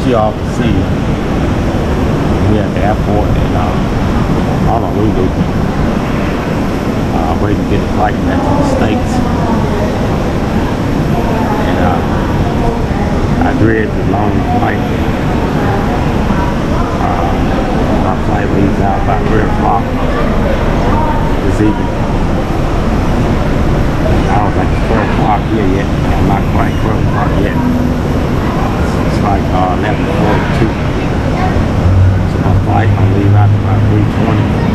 you all can see here at the airport in Honolulu. Waiting to get a flight back to the States. And I dread the long flight. My flight leaves out about 3 o'clock this evening. I don't think it's 4 o'clock here yet. I'm not quite 12 o'clock yet. It's like 11:42. So my flight will leave out about 3:20.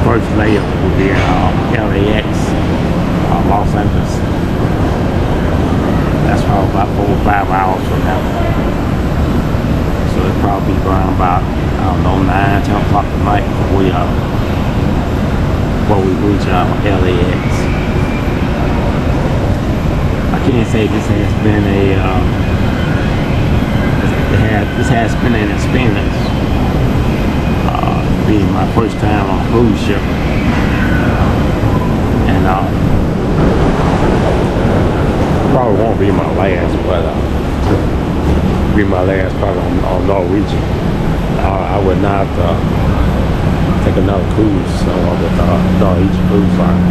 First layover will be LAX, Los Angeles. That's probably about 4 or 5 hours from now. So it'll probably be around about, I don't know, 9, 10 o'clock tonight before we reach LAX. I can't say this has been this has been an experience. Being my first time on a cruise ship, and probably won't be my last, but be my last probably on Norwegian. I would not take another cruise with Norwegian Cruise Line,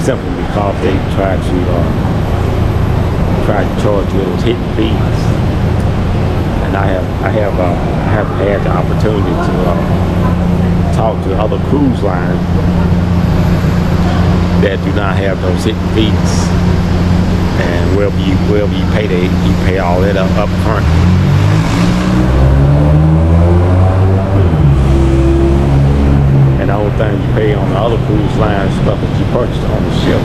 simply because they try to charge you those hidden fees. And I have had the opportunity to talk to other cruise lines that do not have those hidden fees, and wherever you pay, you pay all that up front. And the only thing you pay on the other cruise lines is stuff that you purchased on the ship.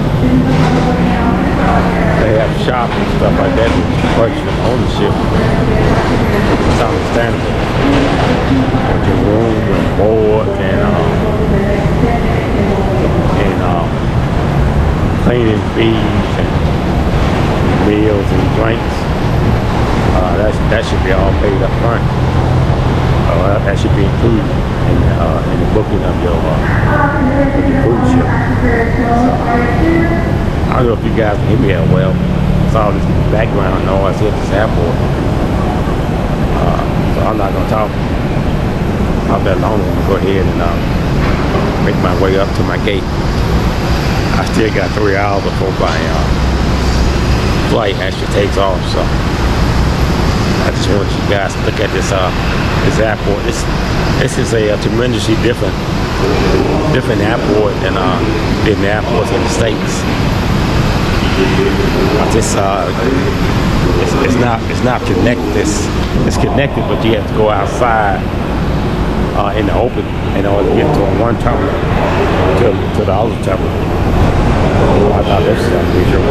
They have shop and stuff like that that you purchase on the ship. It's understandable. With your room and board and cleaning fees and meals and drinks. That should be all paid up front. That should be included in the booking of your cruise ship. I don't know if you guys can hear me that well. It's all this background noise at this airport. So I'm not going to talk that long. I'm going to go ahead and make my way up to my gate. I still got 3 hours before my flight actually takes off. So I just want you guys to look at this airport. This is a tremendously different airport than the airports in the States. It's not connected. It's connected, but you have to go outside in the open in order to get from one terminal to the other terminal. I thought this was unusual.